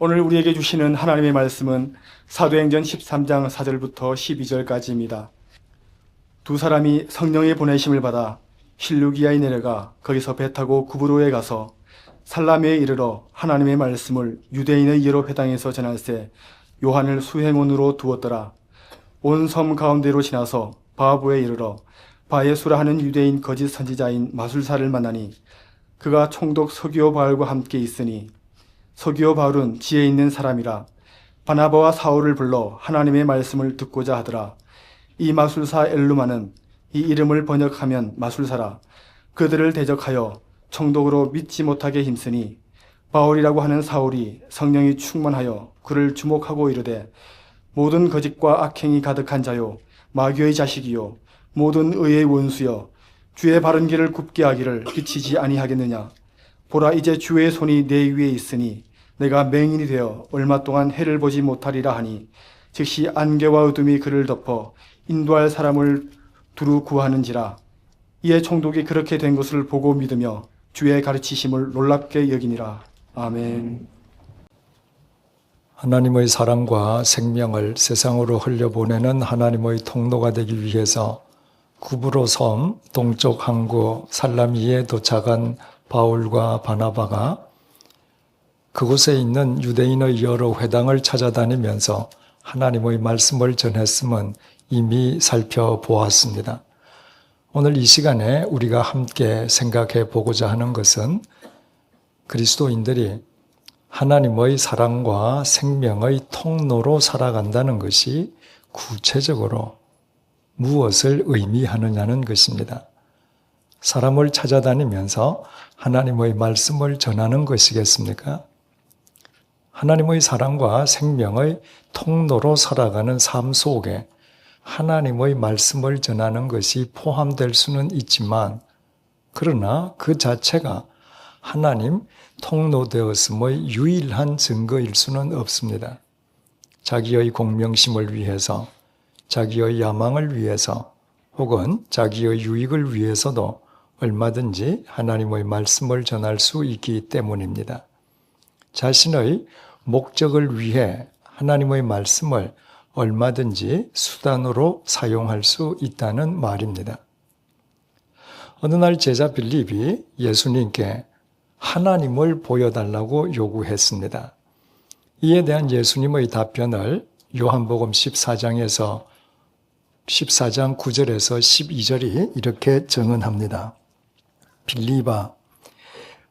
오늘 우리에게 주시는 하나님의 말씀은 사도행전 13장 4절부터 12절까지입니다. 두 사람이 성령의 보내심을 받아 실루기아에 내려가 거기서 배 타고 구브로에 가서 살라미에 이르러 하나님의 말씀을 유대인의 여러 회당에서 전할세 요한을 수행원으로 두었더라. 온 섬 가운데로 지나서 바부에 이르러 바예수라 하는 유대인 거짓 선지자인 마술사를 만나니 그가 총독 서기오 바울과 함께 있으니 서기오 바울은 지혜 있는 사람이라 바나바와 사울을 불러 하나님의 말씀을 듣고자 하더라. 이 마술사 엘루마는 이 이름을 번역하면 마술사라. 그들을 대적하여 총독으로 믿지 못하게 힘쓰니 바울이라고 하는 사울이 성령이 충만하여 그를 주목하고 이르되 모든 거짓과 악행이 가득한 자요 마귀의 자식이요 모든 의의 원수여 주의 바른 길을 굽게 하기를 비치지 아니하겠느냐. 보라, 이제 주의 손이 내 위에 있으니 내가 맹인이 되어 얼마 동안 해를 보지 못하리라 하니 즉시 안개와 어둠이 그를 덮어 인도할 사람을 두루 구하는지라. 이에 총독이 그렇게 된 것을 보고 믿으며 주의 가르치심을 놀랍게 여기니라. 아멘. 하나님의 사랑과 생명을 세상으로 흘려보내는 하나님의 통로가 되기 위해서 구브로 섬 동쪽 항구 살라미에 도착한 바울과 바나바가 그곳에 있는 유대인의 여러 회당을 찾아다니면서 하나님의 말씀을 전했음은 이미 살펴보았습니다. 오늘 이 시간에 우리가 함께 생각해 보고자 하는 것은 그리스도인들이 하나님의 사랑과 생명의 통로로 살아간다는 것이 구체적으로 무엇을 의미하느냐는 것입니다. 사람을 찾아다니면서 하나님의 말씀을 전하는 것이겠습니까? 하나님의 사랑과 생명의 통로로 살아가는 삶 속에 하나님의 말씀을 전하는 것이 포함될 수는 있지만 그러나 그 자체가 하나님 통로되었음의 유일한 증거일 수는 없습니다. 자기의 공명심을 위해서, 자기의 야망을 위해서 혹은 자기의 유익을 위해서도 얼마든지 하나님의 말씀을 전할 수 있기 때문입니다. 자신의 목적을 위해 하나님의 말씀을 얼마든지 수단으로 사용할 수 있다는 말입니다. 어느 날 제자 빌립이 예수님께 하나님을 보여달라고 요구했습니다. 이에 대한 예수님의 답변을 요한복음 14장 9절에서 12절이 이렇게 증언합니다. 빌립아,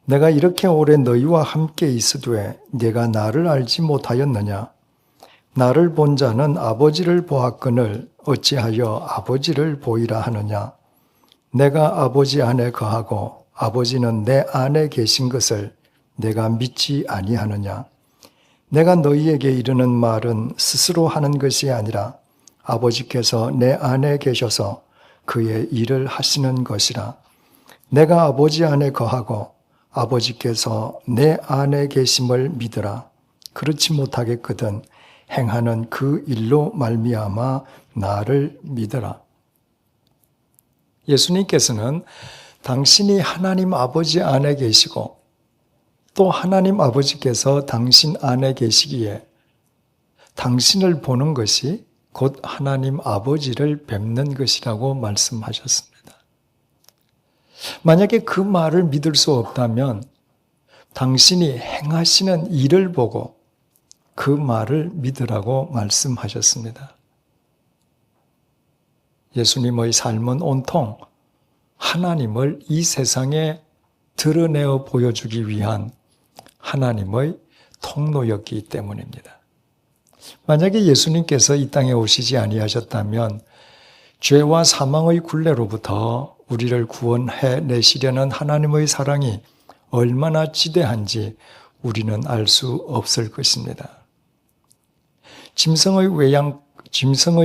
내가 이렇게 오래 너희와 함께 있으되 네가 나를 알지 못하였느냐? 나를 본 자는 아버지를 보았거늘 어찌하여 아버지를 보이라 하느냐? 내가 아버지 안에 거하고 아버지는 내 안에 계신 것을 내가 믿지 아니하느냐? 내가 너희에게 이르는 말은 스스로 하는 것이 아니라 아버지께서 내 안에 계셔서 그의 일을 하시는 것이라. 내가 아버지 안에 거하고 아버지께서 내 안에 계심을 믿으라. 그렇지 못하겠거든 행하는 그 일로 말미암아 나를 믿으라. 예수님께서는 당신이 하나님 아버지 안에 계시고 또 하나님 아버지께서 당신 안에 계시기에 당신을 보는 것이 곧 하나님 아버지를 뵙는 것이라고 말씀하셨습니다. 만약에 그 말을 믿을 수 없다면 당신이 행하시는 일을 보고 그 말을 믿으라고 말씀하셨습니다. 예수님의 삶은 온통 하나님을 이 세상에 드러내어 보여주기 위한 하나님의 통로였기 때문입니다. 만약에 예수님께서 이 땅에 오시지 아니하셨다면 죄와 사망의 굴레로부터 우리를 구원해 내시려는 하나님의 사랑이 얼마나 지대한지 우리는 알 수 없을 것입니다. 짐승의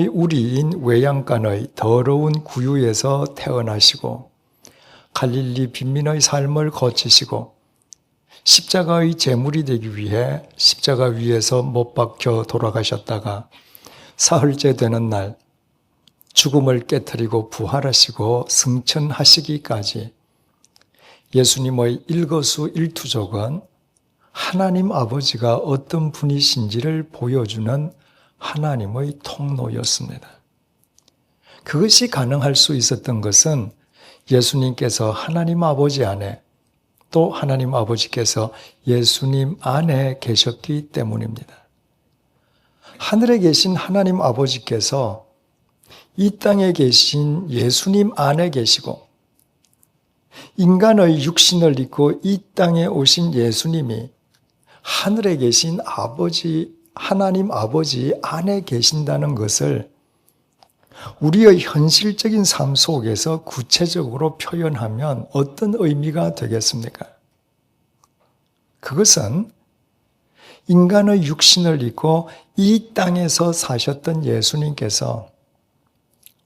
우리인 외양간의 더러운 구유에서 태어나시고 갈릴리 빈민의 삶을 거치시고 십자가의 제물이 되기 위해 십자가 위에서 못 박혀 돌아가셨다가 사흘째 되는 날 죽음을 깨트리고 부활하시고 승천하시기까지 예수님의 일거수일투족은 하나님 아버지가 어떤 분이신지를 보여주는 하나님의 통로였습니다. 그것이 가능할 수 있었던 것은 예수님께서 하나님 아버지 안에, 또 하나님 아버지께서 예수님 안에 계셨기 때문입니다. 하늘에 계신 하나님 아버지께서 이 땅에 계신 예수님 안에 계시고, 인간의 육신을 입고 이 땅에 오신 예수님이 하늘에 계신 아버지, 하나님 아버지 안에 계신다는 것을 우리의 현실적인 삶 속에서 구체적으로 표현하면 어떤 의미가 되겠습니까? 그것은 인간의 육신을 입고 이 땅에서 사셨던 예수님께서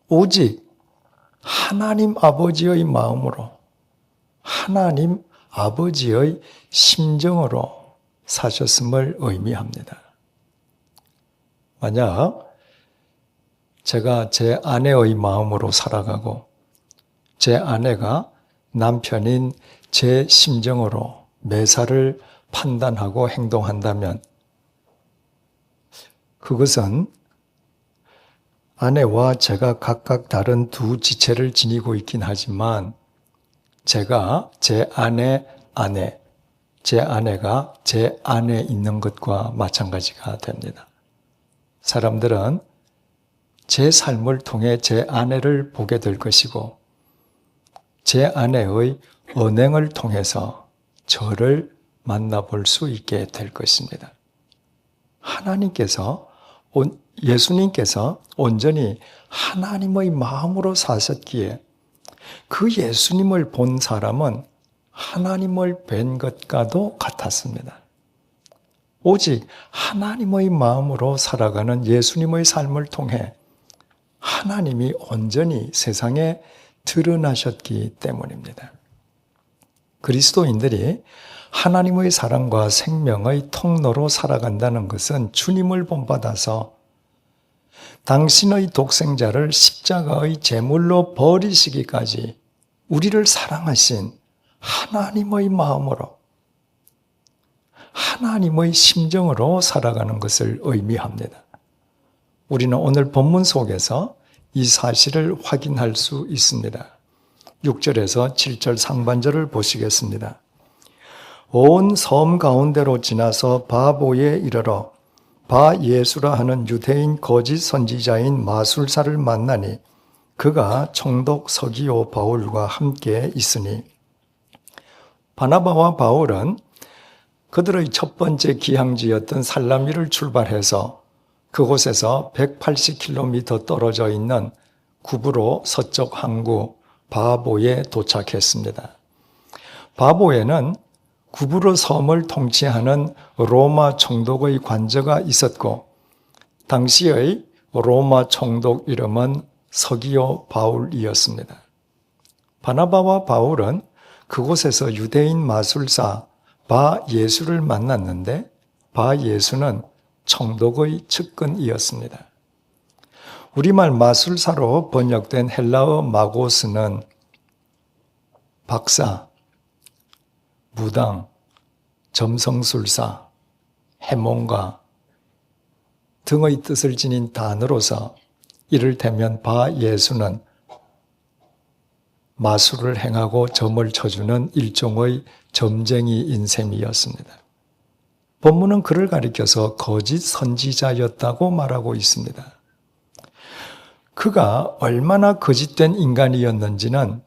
오직 하나님 아버지의 마음으로, 하나님 아버지의 심정으로 사셨음을 의미합니다. 만약 제가 제 아내의 마음으로 살아가고 제 아내가 남편인 제 심정으로 매사를 판단하고 행동한다면 그것은 아내와 제가 각각 다른 두 지체를 지니고 있긴 하지만 제가 제 아내 안에, 제 아내가 제 안에 있는 것과 마찬가지가 됩니다. 사람들은 제 삶을 통해 제 아내를 보게 될 것이고 제 아내의 언행을 통해서 저를 만나볼 수 있게 될 것입니다. 예수님께서 온전히 하나님의 마음으로 사셨기에 그 예수님을 본 사람은 하나님을 뵌 것과도 같았습니다. 오직 하나님의 마음으로 살아가는 예수님의 삶을 통해 하나님이 온전히 세상에 드러나셨기 때문입니다. 그리스도인들이 하나님의 사랑과 생명의 통로로 살아간다는 것은 주님을 본받아서 당신의 독생자를 십자가의 제물로 버리시기까지 우리를 사랑하신 하나님의 마음으로, 하나님의 심정으로 살아가는 것을 의미합니다. 우리는 오늘 본문 속에서 이 사실을 확인할 수 있습니다. 6절에서 7절 상반절을 보시겠습니다. 온 섬 가운데로 지나서 바보에 이르러 바 예수라 하는 유대인 거짓 선지자인 마술사를 만나니 그가 총독 서기오 바울과 함께 있으니 바나바와 바울은 그들의 첫 번째 기항지였던 살라미를 출발해서 그곳에서 180km 떨어져 있는 구브로 서쪽 항구 바보에 도착했습니다. 바보에는 구브로 섬을 통치하는 로마 총독의 관저가 있었고 당시의 로마 총독 이름은 서기오 바울이었습니다. 바나바와 바울은 그곳에서 유대인 마술사 바 예수를 만났는데 바 예수는 총독의 측근이었습니다. 우리말 마술사로 번역된 헬라어 마고스는 박사, 무당, 점성술사, 해몽가 등의 뜻을 지닌 단어로서 이를테면 바 예수는 마술을 행하고 점을 쳐주는 일종의 점쟁이인 셈이었습니다. 본문은 그를 가리켜서 거짓 선지자였다고 말하고 있습니다. 그가 얼마나 거짓된 인간이었는지는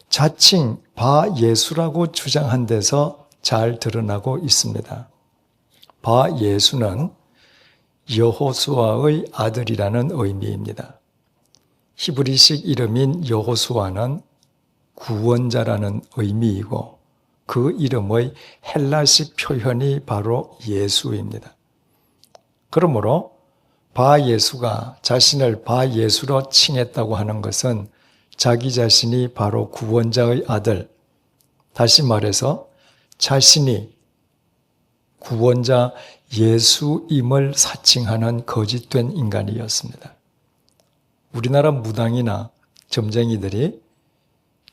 자칭 바 예수라고 주장한 데서 잘 드러나고 있습니다. 바 예수는 여호수아의 아들이라는 의미입니다. 히브리식 이름인 여호수아는 구원자라는 의미이고 그 이름의 헬라식 표현이 바로 예수입니다. 그러므로 바 예수가 자신을 바 예수로 칭했다고 하는 것은 자기 자신이 바로 구원자의 아들, 다시 말해서 자신이 구원자 예수임을 사칭하는 거짓된 인간이었습니다. 우리나라 무당이나 점쟁이들이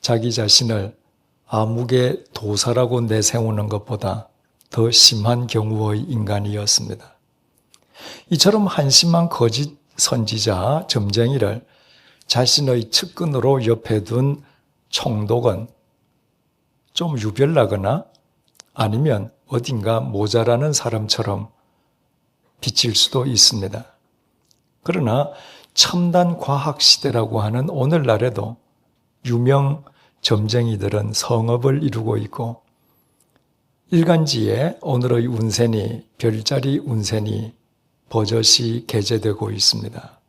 자기 자신을 아무개 도사라고 내세우는 것보다 더 심한 경우의 인간이었습니다. 이처럼 한심한 거짓 선지자 점쟁이를 자신의 측근으로 옆에 둔 총독은 좀 유별나거나 아니면 어딘가 모자라는 사람처럼 비칠 수도 있습니다. 그러나 첨단 과학 시대라고 하는 오늘날에도 유명 점쟁이들은 성업을 이루고 있고 일간지에 오늘의 운세니, 별자리 운세니 버젓이 게재되고 있습니다.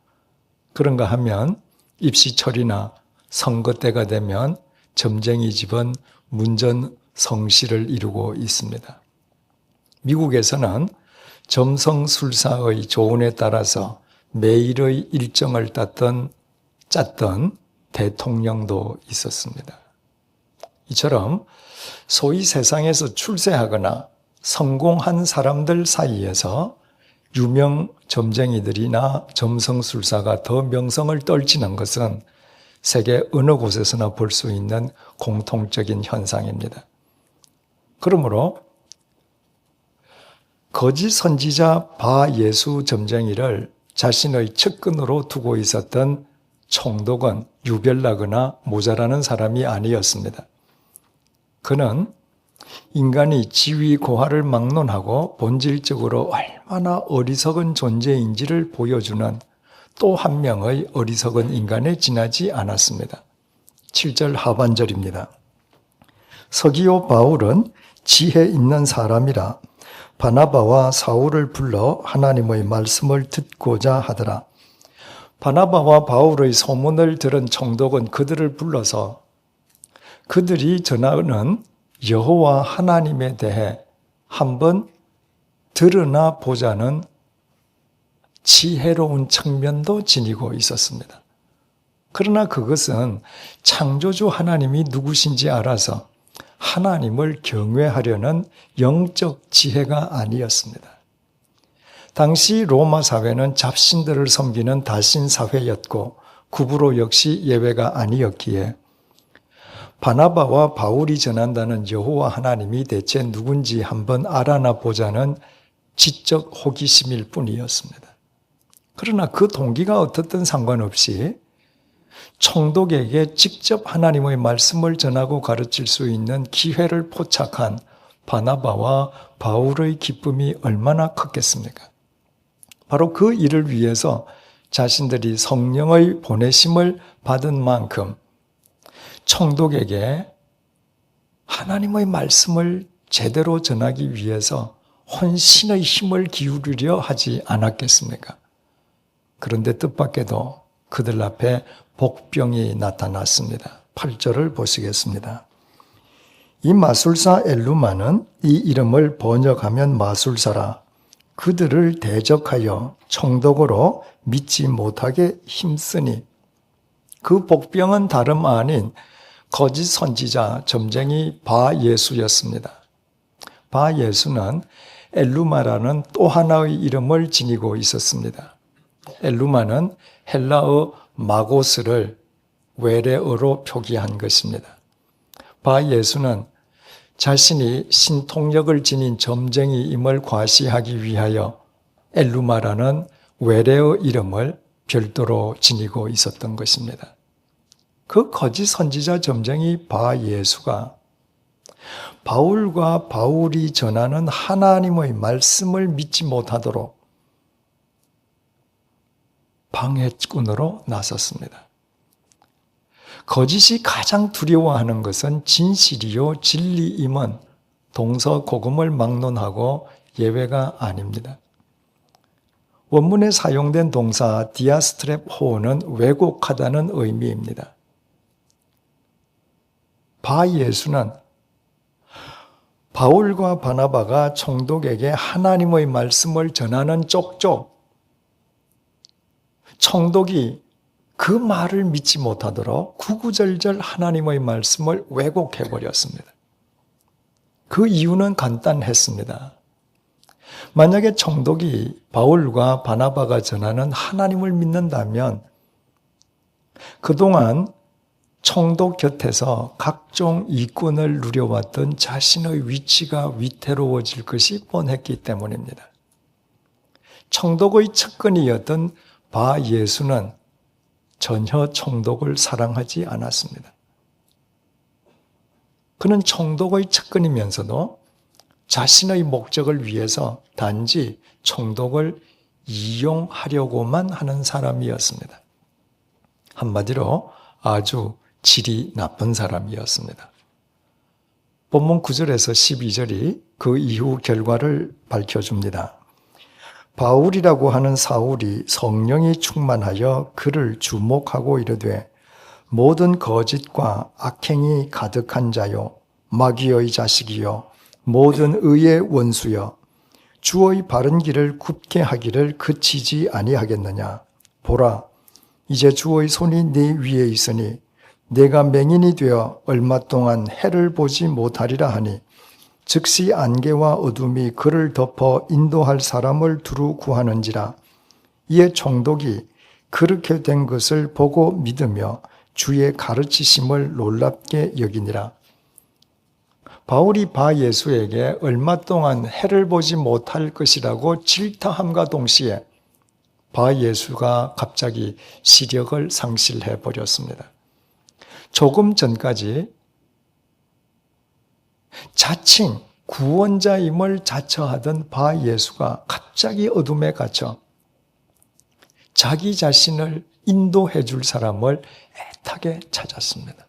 그런가 하면 입시철이나 선거 때가 되면 점쟁이 집은 문전성시를 이루고 있습니다. 미국에서는 점성술사의 조언에 따라서 매일의 일정을 짰던 대통령도 있었습니다. 이처럼 소위 세상에서 출세하거나 성공한 사람들 사이에서 유명 점쟁이들이나 점성술사가 더 명성을 떨치는 것은 세계 어느 곳에서나 볼 수 있는 공통적인 현상입니다. 그러므로 거짓 선지자 바예수 점쟁이를 자신의 측근으로 두고 있었던 총독은 유별나거나 모자라는 사람이 아니었습니다. 그는 인간이 지위 고하를 막론하고 본질적으로 얼마나 어리석은 존재인지를 보여주는 또 한 명의 어리석은 인간에 지나지 않았습니다. 7절 하반절입니다. 서기오 바울은 지혜 있는 사람이라 바나바와 사울을 불러 하나님의 말씀을 듣고자 하더라. 바나바와 바울의 소문을 들은 총독은 그들을 불러서 그들이 전하는 여호와 하나님에 대해 한번 들으나 보자는 지혜로운 측면도 지니고 있었습니다. 그러나 그것은 창조주 하나님이 누구신지 알아서 하나님을 경외하려는 영적 지혜가 아니었습니다. 당시 로마 사회는 잡신들을 섬기는 다신 사회였고 구브로 역시 예외가 아니었기에 바나바와 바울이 전한다는 여호와 하나님이 대체 누군지 한번 알아나 보자는 지적 호기심일 뿐이었습니다. 그러나 그 동기가 어떻든 상관없이 총독에게 직접 하나님의 말씀을 전하고 가르칠 수 있는 기회를 포착한 바나바와 바울의 기쁨이 얼마나 컸겠습니까? 바로 그 일을 위해서 자신들이 성령의 보내심을 받은 만큼 총독에게 하나님의 말씀을 제대로 전하기 위해서 혼신의 힘을 기울이려 하지 않았겠습니까? 그런데 뜻밖에도 그들 앞에 복병이 나타났습니다. 8절을 보시겠습니다. 이 마술사 엘루마는 이 이름을 번역하면 마술사라 그들을 대적하여 총독으로 믿지 못하게 힘쓰니 그 복병은 다름 아닌 거짓 선지자 점쟁이 바예수였습니다. 바예수는 엘루마라는 또 하나의 이름을 지니고 있었습니다. 엘루마는 헬라어 마고스를 외래어로 표기한 것입니다. 바예수는 자신이 신통력을 지닌 점쟁이임을 과시하기 위하여 엘루마라는 외래어 이름을 별도로 지니고 있었던 것입니다. 그 거짓 선지자 점쟁이 바예수가 바울과 바울이 전하는 하나님의 말씀을 믿지 못하도록 방해꾼으로 나섰습니다. 거짓이 가장 두려워하는 것은 진실이요 진리임은 동서고금을 막론하고 예외가 아닙니다. 원문에 사용된 동사 디아스트랩호는 왜곡하다는 의미입니다. 바예수는 바울과 바나바가 총독에게 하나님의 말씀을 전하는 쪽쪽 총독이 그 말을 믿지 못하도록 구구절절 하나님의 말씀을 왜곡해버렸습니다. 그 이유는 간단했습니다. 만약에 총독이 바울과 바나바가 전하는 하나님을 믿는다면 그동안 총독 곁에서 각종 이권을 누려왔던 자신의 위치가 위태로워질 것이 뻔했기 때문입니다. 총독의 측근이었던 바 예수는 전혀 총독을 사랑하지 않았습니다. 그는 총독의 측근이면서도 자신의 목적을 위해서 단지 총독을 이용하려고만 하는 사람이었습니다. 한마디로 아주 질이 나쁜 사람이었습니다. 본문 9절에서 12절이 그 이후 결과를 밝혀줍니다. 바울이라고 하는 사울이 성령이 충만하여 그를 주목하고 이르되 모든 거짓과 악행이 가득한 자요 마귀의 자식이요 모든 의의 원수여 주의 바른 길을 굽게 하기를 그치지 아니하겠느냐. 보라 이제 주의 손이 네 위에 있으니 내가 맹인이 되어 얼마 동안 해를 보지 못하리라 하니 즉시 안개와 어둠이 그를 덮어 인도할 사람을 두루 구하는지라. 이에 총독이 그렇게 된 것을 보고 믿으며 주의 가르치심을 놀랍게 여기니라. 바울이 바 예수에게 얼마 동안 해를 보지 못할 것이라고 질타함과 동시에 바 예수가 갑자기 시력을 상실해 버렸습니다. 조금 전까지 자칭 구원자임을 자처하던 바 예수가 갑자기 어둠에 갇혀 자기 자신을 인도해 줄 사람을 애타게 찾았습니다.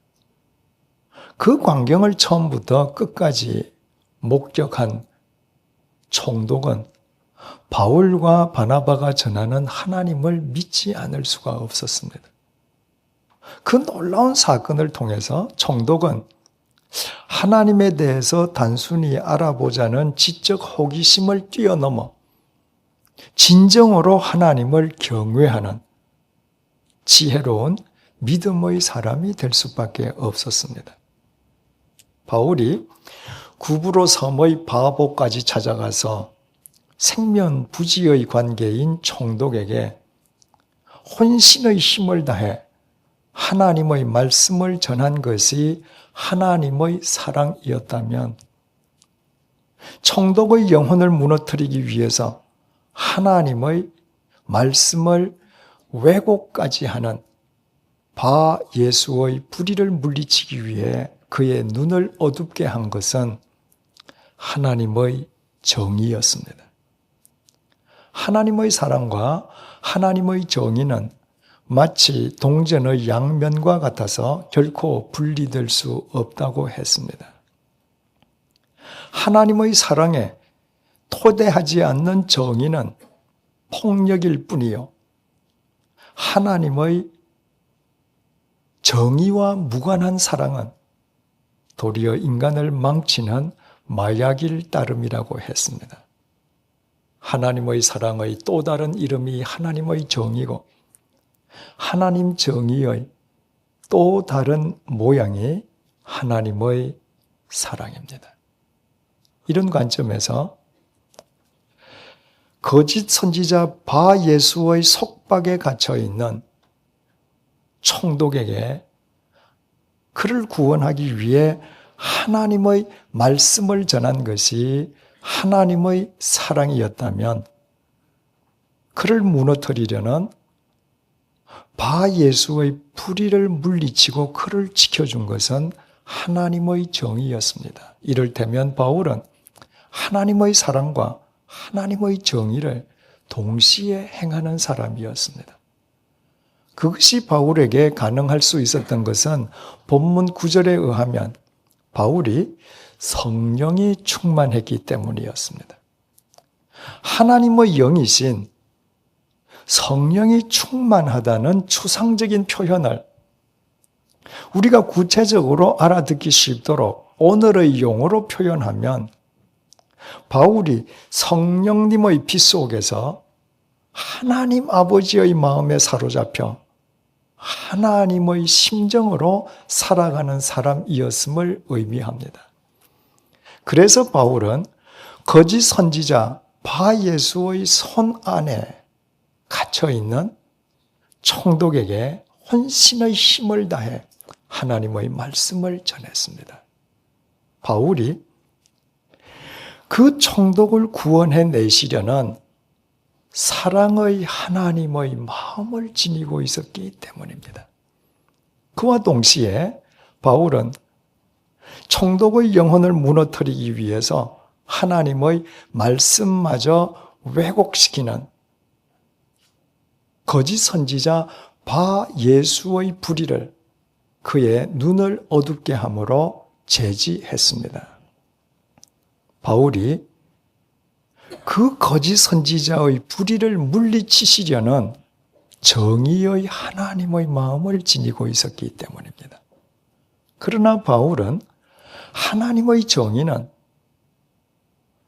그 광경을 처음부터 끝까지 목격한 총독은 바울과 바나바가 전하는 하나님을 믿지 않을 수가 없었습니다. 그 놀라운 사건을 통해서 총독은 하나님에 대해서 단순히 알아보자는 지적 호기심을 뛰어넘어 진정으로 하나님을 경외하는 지혜로운 믿음의 사람이 될 수밖에 없었습니다. 바울이 구브로 섬의 바보까지 찾아가서 생면부지의 관계인 총독에게 혼신의 힘을 다해 하나님의 말씀을 전한 것이 하나님의 사랑이었다면 총독의 영혼을 무너뜨리기 위해서 하나님의 말씀을 왜곡까지 하는 바 예수의 불의를 물리치기 위해 그의 눈을 어둡게 한 것은 하나님의 정의였습니다. 하나님의 사랑과 하나님의 정의는 마치 동전의 양면과 같아서 결코 분리될 수 없다고 했습니다. 하나님의 사랑에 토대하지 않는 정의는 폭력일 뿐이요. 하나님의 정의와 무관한 사랑은 도리어 인간을 망치는 마약일 따름이라고 했습니다. 하나님의 사랑의 또 다른 이름이 하나님의 정의고 하나님 정의의 또 다른 모양이 하나님의 사랑입니다. 이런 관점에서 거짓 선지자 바 예수의 속박에 갇혀 있는 총독에게 그를 구원하기 위해 하나님의 말씀을 전한 것이 하나님의 사랑이었다면 그를 무너뜨리려는 바 예수의 불의를 물리치고 그를 지켜준 것은 하나님의 정의였습니다. 이를테면 바울은 하나님의 사랑과 하나님의 정의를 동시에 행하는 사람이었습니다. 그것이 바울에게 가능할 수 있었던 것은 본문 9절에 의하면 바울이 성령이 충만했기 때문이었습니다. 하나님의 영이신 성령이 충만하다는 추상적인 표현을 우리가 구체적으로 알아듣기 쉽도록 오늘의 용어로 표현하면 바울이 성령님의 피 속에서 하나님 아버지의 마음에 사로잡혀 하나님의 심정으로 살아가는 사람이었음을 의미합니다. 그래서 바울은 거짓 선지자 바 예수의 손 안에 갇혀있는 총독에게 혼신의 힘을 다해 하나님의 말씀을 전했습니다. 바울이 그 총독을 구원해 내시려는 사랑의 하나님의 마음을 지니고 있었기 때문입니다. 그와 동시에 바울은 총독의 영혼을 무너뜨리기 위해서 하나님의 말씀마저 왜곡시키는 거짓 선지자 바 예수의 불의를 그의 눈을 어둡게 함으로 제지했습니다. 바울이 그 거짓 선지자의 불의를 물리치시려는 정의의 하나님의 마음을 지니고 있었기 때문입니다. 그러나 바울은 하나님의 정의는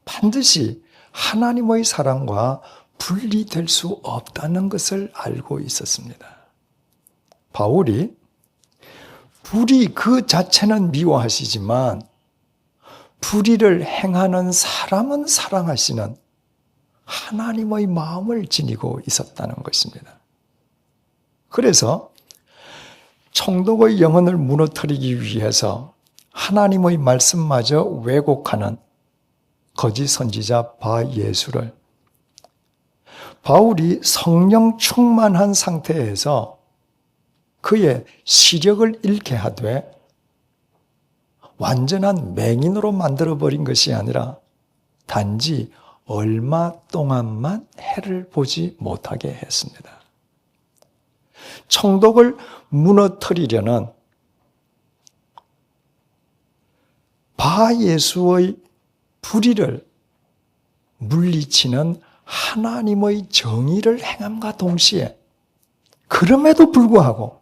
반드시 하나님의 사랑과 분리될 수 없다는 것을 알고 있었습니다. 바울이 불의 그 자체는 미워하시지만 불의를 행하는 사람은 사랑하시는 하나님의 마음을 지니고 있었다는 것입니다. 그래서 총독의 영혼을 무너뜨리기 위해서 하나님의 말씀마저 왜곡하는 거짓 선지자 바 예수를 바울이 성령 충만한 상태에서 그의 시력을 잃게 하되 완전한 맹인으로 만들어버린 것이 아니라 단지 얼마 동안만 해를 보지 못하게 했습니다. 총독을 무너뜨리려는 바 예수의 불의를 물리치는 하나님의 정의를 행함과 동시에 그럼에도 불구하고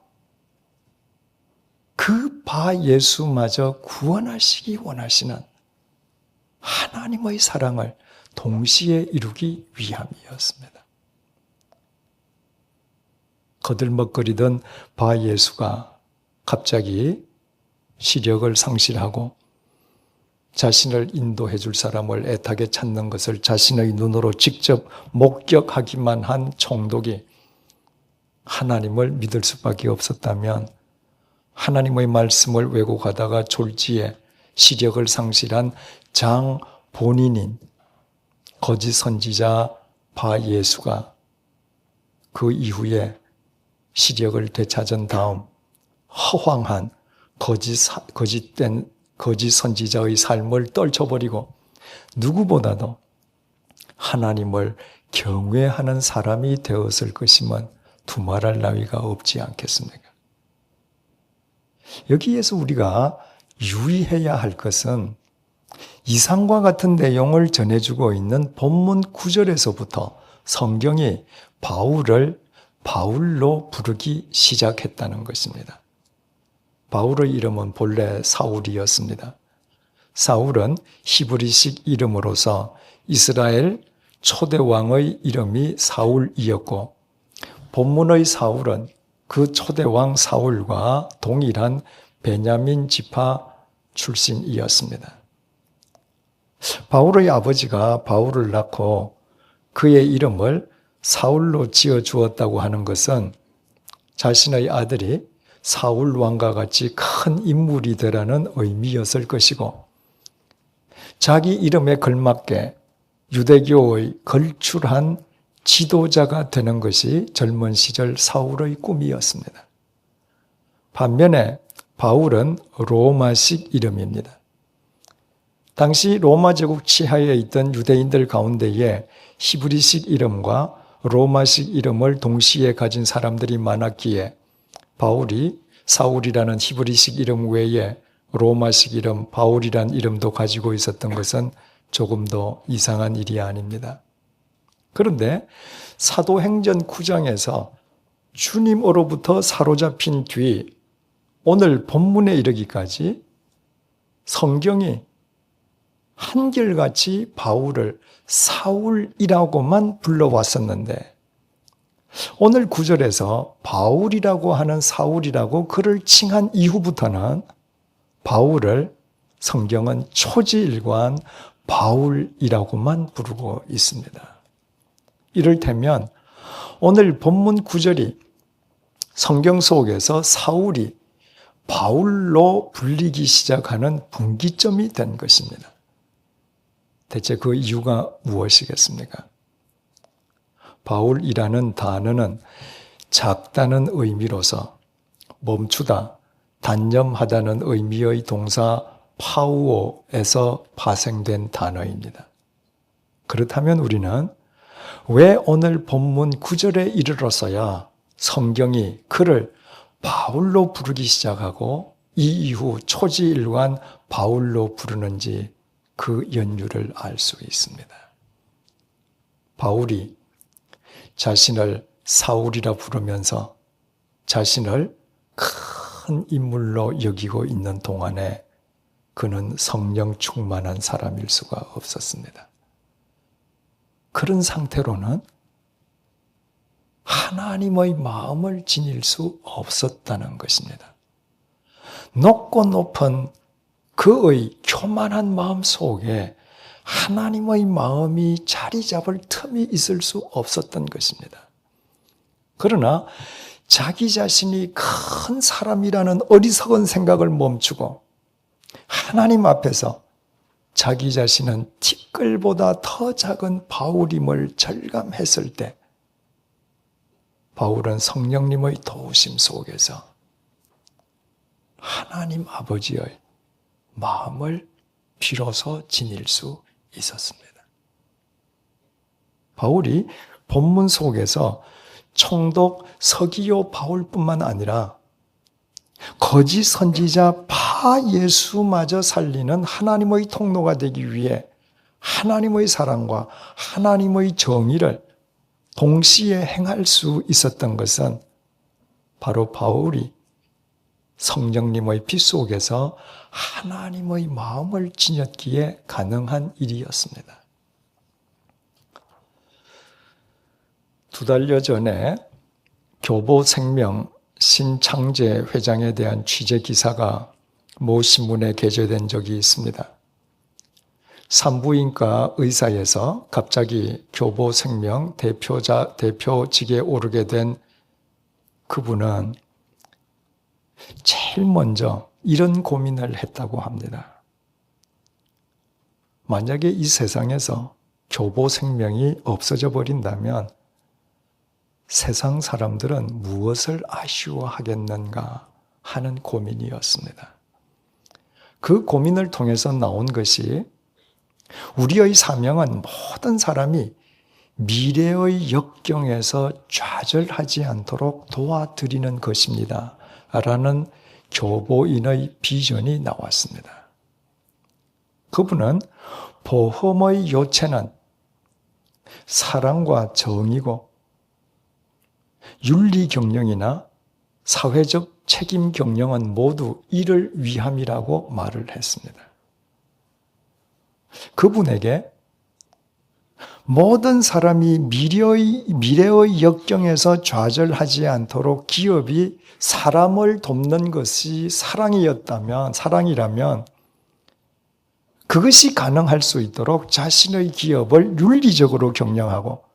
그 바 예수마저 구원하시기 원하시는 하나님의 사랑을 동시에 이루기 위함이었습니다. 거들먹거리던 바 예수가 갑자기 시력을 상실하고 자신을 인도해 줄 사람을 애타게 찾는 것을 자신의 눈으로 직접 목격하기만 한 총독이 하나님을 믿을 수밖에 없었다면 하나님의 말씀을 왜곡하다가 졸지에 시력을 상실한 장 본인인 거짓 선지자 바 예수가 그 이후에 시력을 되찾은 다음 허황한 거짓된 거짓 선지자의 삶을 떨쳐버리고 누구보다도 하나님을 경외하는 사람이 되었을 것임은 두말할 나위가 없지 않겠습니까? 여기에서 우리가 유의해야 할 것은 이상과 같은 내용을 전해주고 있는 본문 9절에서부터 성경이 바울을 바울로 부르기 시작했다는 것입니다. 바울의 이름은 본래 사울이었습니다. 사울은 히브리식 이름으로서 이스라엘 초대왕의 이름이 사울이었고 본문의 사울은 그 초대왕 사울과 동일한 베냐민 지파 출신이었습니다. 바울의 아버지가 바울을 낳고 그의 이름을 사울로 지어 주었다고 하는 것은 자신의 아들이 사울 왕과 같이 큰 인물이 되라는 의미였을 것이고 자기 이름에 걸맞게 유대교의 걸출한 지도자가 되는 것이 젊은 시절 사울의 꿈이었습니다. 반면에 바울은 로마식 이름입니다. 당시 로마 제국 치하에 있던 유대인들 가운데에 히브리식 이름과 로마식 이름을 동시에 가진 사람들이 많았기에 바울이 사울이라는 히브리식 이름 외에 로마식 이름 바울이라는 이름도 가지고 있었던 것은 조금 더 이상한 일이 아닙니다. 그런데 사도행전 9장에서 주님으로부터 사로잡힌 뒤 오늘 본문에 이르기까지 성경이 한결같이 바울을 사울이라고만 불러왔었는데 오늘 9절에서 바울이라고 하는 사울이라고 그를 칭한 이후부터는 바울을 성경은 초지일관 바울이라고만 부르고 있습니다. 이를테면 오늘 본문 9절이 성경 속에서 사울이 바울로 불리기 시작하는 분기점이 된 것입니다. 대체 그 이유가 무엇이겠습니까? 바울이라는 단어는 작다는 의미로서 멈추다, 단념하다는 의미의 동사 파우오에서 파생된 단어입니다. 그렇다면 우리는 왜 오늘 본문 9절에 이르러서야 성경이 그를 바울로 부르기 시작하고 이 이후 초지일관 바울로 부르는지 그 연유를 알 수 있습니다. 바울이 자신을 사울이라 부르면서 자신을 큰 인물로 여기고 있는 동안에 그는 성령 충만한 사람일 수가 없었습니다. 그런 상태로는 하나님의 마음을 지닐 수 없었다는 것입니다. 높고 높은 그의 교만한 마음 속에 하나님의 마음이 자리 잡을 틈이 있을 수 없었던 것입니다. 그러나 자기 자신이 큰 사람이라는 어리석은 생각을 멈추고 하나님 앞에서 자기 자신은 티끌보다 더 작은 바울임을 절감했을 때 바울은 성령님의 도우심 속에서 하나님 아버지의 마음을 비로소 지닐 수 있었습니다. 바울이 본문 속에서 총독 서기요 바울뿐만 아니라 거짓 선지자 바 예수마저 살리는 하나님의 통로가 되기 위해 하나님의 사랑과 하나님의 정의를 동시에 행할 수 있었던 것은 바로 바울이 성령님의 빛 속에서 하나님의 마음을 지녔기에 가능한 일이었습니다. 2달여 전에 교보생명 신창재 회장에 대한 취재 기사가 모 신문에 게재된 적이 있습니다. 산부인과 의사에서 갑자기 교보생명 대표직에 오르게 된 그분은 제일 먼저 이런 고민을 했다고 합니다. 만약에 이 세상에서 교보생명이 없어져 버린다면 세상 사람들은 무엇을 아쉬워하겠는가 하는 고민이었습니다. 그 고민을 통해서 나온 것이 우리의 사명은 모든 사람이 미래의 역경에서 좌절하지 않도록 도와드리는 것입니다. 라는 교보인의 비전이 나왔습니다. 그분은 보험의 요체는 사랑과 정의고 윤리 경영이나 사회적 책임 경영은 모두 이를 위함이라고 말을 했습니다. 그분에게 모든 사람이 미래의 역경에서 좌절하지 않도록 기업이 사람을 돕는 것이 사랑이라면 그것이 가능할 수 있도록 자신의 기업을 윤리적으로 경영하고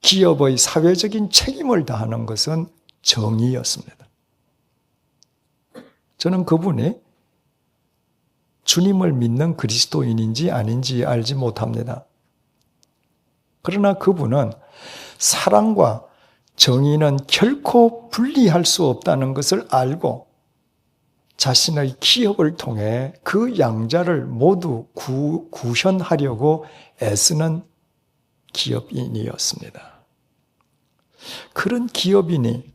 기업의 사회적인 책임을 다하는 것은 정의였습니다. 저는 그분이 주님을 믿는 그리스도인인지 아닌지 알지 못합니다. 그러나 그분은 사랑과 정의는 결코 분리할 수 없다는 것을 알고 자신의 기업을 통해 그 양자를 모두 구현하려고 애쓰는 기업인이었습니다. 그런 기업인이,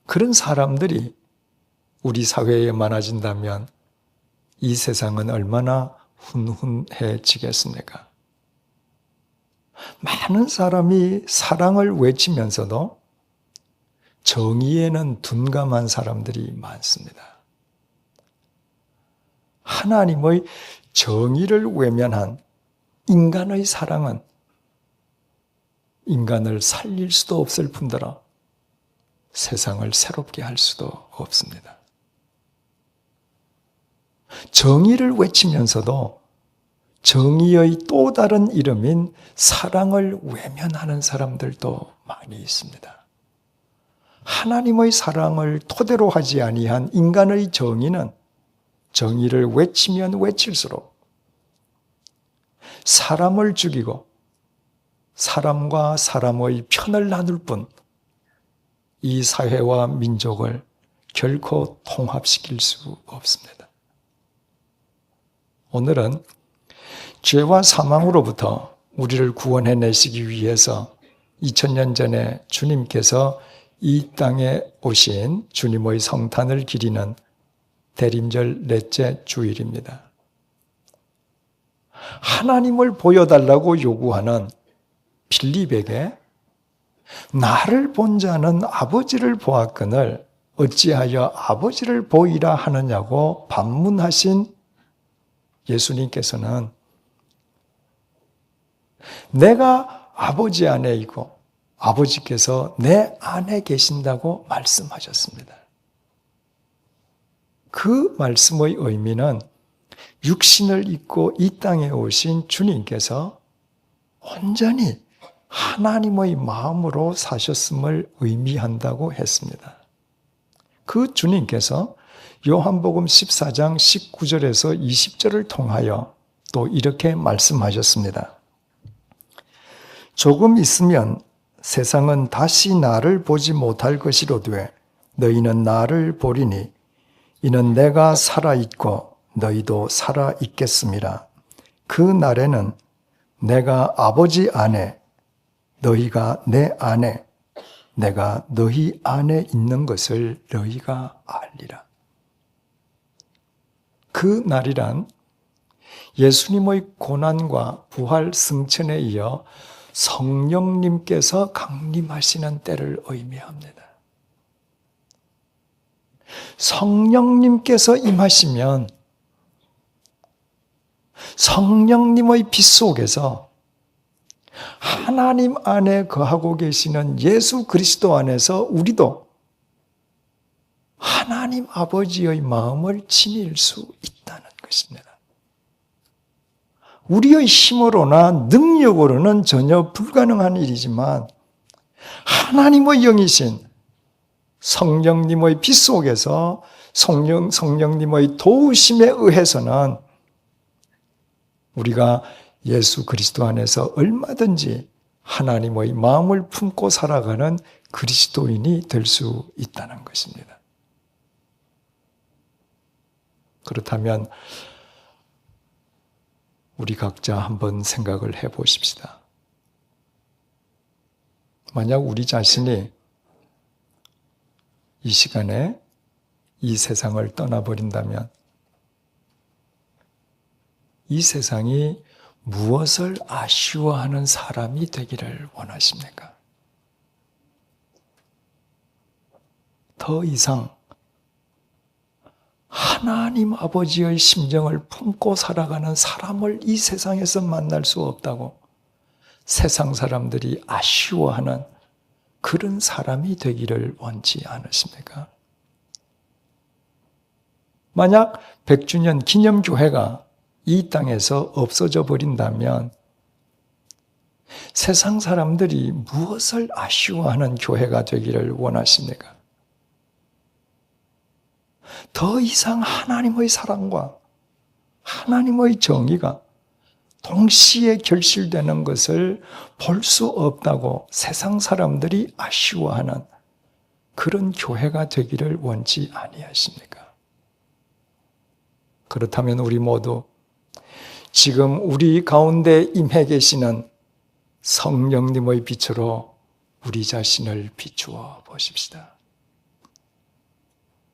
그런 사람들이 우리 사회에 많아진다면 이 세상은 얼마나 훈훈해지겠습니까? 많은 사람이 사랑을 외치면서도 정의에는 둔감한 사람들이 많습니다. 하나님의 정의를 외면한 인간의 사랑은 인간을 살릴 수도 없을 뿐더러 세상을 새롭게 할 수도 없습니다. 정의를 외치면서도 정의의 또 다른 이름인 사랑을 외면하는 사람들도 많이 있습니다. 하나님의 사랑을 토대로 하지 아니한 인간의 정의는 정의를 외치면 외칠수록 사람을 죽이고 사람과 사람의 편을 나눌 뿐 이 사회와 민족을 결코 통합시킬 수 없습니다. 오늘은 죄와 사망으로부터 우리를 구원해내시기 위해서 2000년 전에 주님께서 이 땅에 오신 주님의 성탄을 기리는 대림절 넷째 주일입니다. 하나님을 보여달라고 요구하는 빌립에게 나를 본 자는 아버지를 보았거늘 어찌하여 아버지를 보이라 하느냐고 반문하신 예수님께서는 내가 아버지 안에 있고 아버지께서 내 안에 계신다고 말씀하셨습니다. 그 말씀의 의미는 육신을 입고 이 땅에 오신 주님께서 온전히 하나님의 마음으로 사셨음을 의미한다고 했습니다. 그 주님께서 요한복음 14장 19절에서 20절을 통하여 또 이렇게 말씀하셨습니다. 조금 있으면 세상은 다시 나를 보지 못할 것이로되 너희는 나를 보리니 이는 내가 살아있고 너희도 살아있겠음이라. 그 날에는 내가 아버지 안에 너희가 내 안에 내가 너희 안에 있는 것을 너희가 알리라. 그 날이란 예수님의 고난과 부활 승천에 이어 성령님께서 강림하시는 때를 의미합니다. 성령님께서 임하시면 성령님의 빛 속에서 하나님 안에 거하고 계시는 예수 그리스도 안에서 우리도 하나님 아버지의 마음을 지닐 수 있다는 것입니다. 우리의 힘으로나 능력으로는 전혀 불가능한 일이지만 하나님의 영이신 성령님의 빛 속에서 성령님의 도우심에 의해서는 우리가 예수 그리스도 안에서 얼마든지 하나님의 마음을 품고 살아가는 그리스도인이 될 수 있다는 것입니다. 그렇다면 우리 각자 한번 생각을 해보십시다. 만약 우리 자신이 이 시간에 이 세상을 떠나버린다면 이 세상이 무엇을 아쉬워하는 사람이 되기를 원하십니까? 더 이상 하나님 아버지의 심정을 품고 살아가는 사람을 이 세상에서 만날 수 없다고 세상 사람들이 아쉬워하는 그런 사람이 되기를 원치 않으십니까? 만약 100주년 기념교회가 이 땅에서 없어져 버린다면 세상 사람들이 무엇을 아쉬워하는 교회가 되기를 원하십니까? 더 이상 하나님의 사랑과 하나님의 정의가 동시에 결실되는 것을 볼 수 없다고 세상 사람들이 아쉬워하는 그런 교회가 되기를 원치 아니하십니까? 그렇다면 우리 모두 지금 우리 가운데 임해 계시는 성령님의 빛으로 우리 자신을 비추어 보십시다.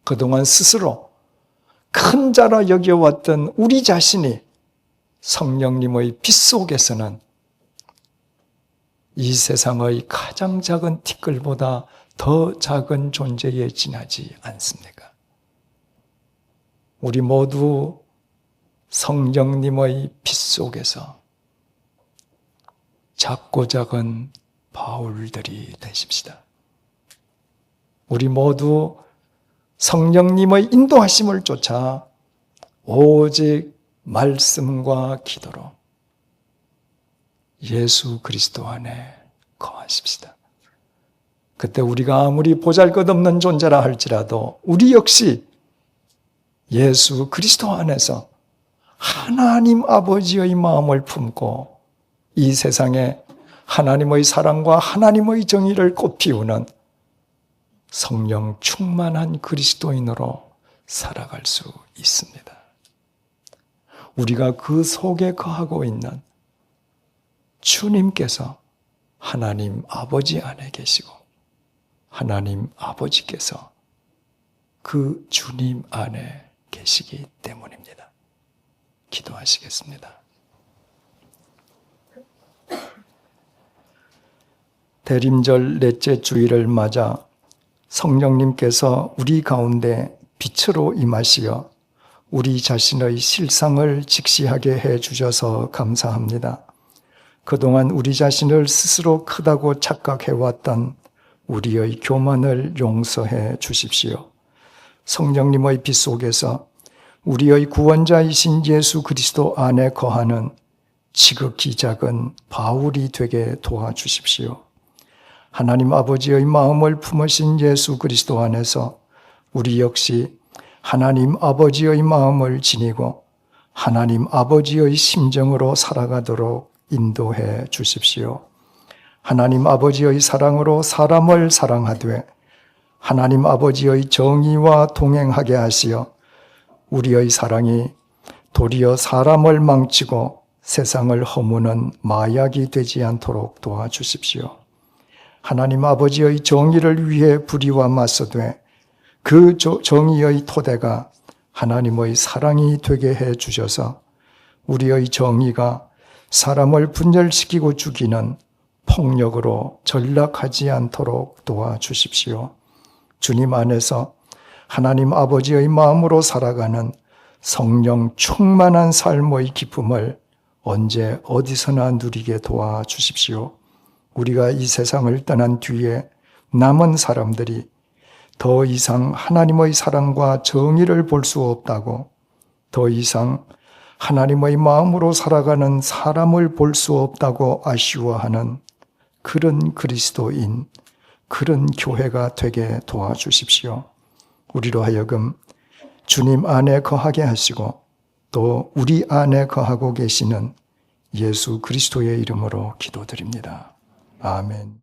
그동안 스스로 큰 자라 여겨왔던 우리 자신이 성령님의 빛 속에서는 이 세상의 가장 작은 티끌보다 더 작은 존재에 지나지 않습니까? 우리 모두 성령님의 빛 속에서 작고 작은 바울들이 되십시다. 우리 모두 성령님의 인도하심을 쫓아 오직 말씀과 기도로 예수 그리스도 안에 거하십시다. 그때 우리가 아무리 보잘것없는 존재라 할지라도 우리 역시 예수 그리스도 안에서 하나님 아버지의 마음을 품고 이 세상에 하나님의 사랑과 하나님의 정의를 꽃피우는 성령 충만한 그리스도인으로 살아갈 수 있습니다. 우리가 그 속에 거하고 있는 주님께서 하나님 아버지 안에 계시고 하나님 아버지께서 그 주님 안에 계시기 때문입니다. 기도하시겠습니다. 대림절 넷째 주일을 맞아 성령님께서 우리 가운데 빛으로 임하시어 우리 자신의 실상을 직시하게 해 주셔서 감사합니다. 그동안 우리 자신을 스스로 크다고 착각해왔던 우리의 교만을 용서해 주십시오. 성령님의 빛 속에서 우리의 구원자이신 예수 그리스도 안에 거하는 지극히 작은 바울이 되게 도와주십시오. 하나님 아버지의 마음을 품으신 예수 그리스도 안에서 우리 역시 하나님 아버지의 마음을 지니고 하나님 아버지의 심정으로 살아가도록 인도해 주십시오. 하나님 아버지의 사랑으로 사람을 사랑하되 하나님 아버지의 정의와 동행하게 하시어 우리의 사랑이 도리어 사람을 망치고 세상을 허무는 마약이 되지 않도록 도와주십시오. 하나님 아버지의 정의를 위해 불의와 맞서되 그 정의의 토대가 하나님의 사랑이 되게 해 주셔서 우리의 정의가 사람을 분열시키고 죽이는 폭력으로 전락하지 않도록 도와주십시오. 주님 안에서 하나님 아버지의 마음으로 살아가는 성령 충만한 삶의 기쁨을 언제 어디서나 누리게 도와주십시오. 우리가 이 세상을 떠난 뒤에 남은 사람들이 더 이상 하나님의 사랑과 정의를 볼 수 없다고, 더 이상 하나님의 마음으로 살아가는 사람을 볼 수 없다고 아쉬워하는 그런 그리스도인, 그런 교회가 되게 도와주십시오. 우리로 하여금 주님 안에 거하게 하시고 또 우리 안에 거하고 계시는 예수 그리스도의 이름으로 기도드립니다. 아멘.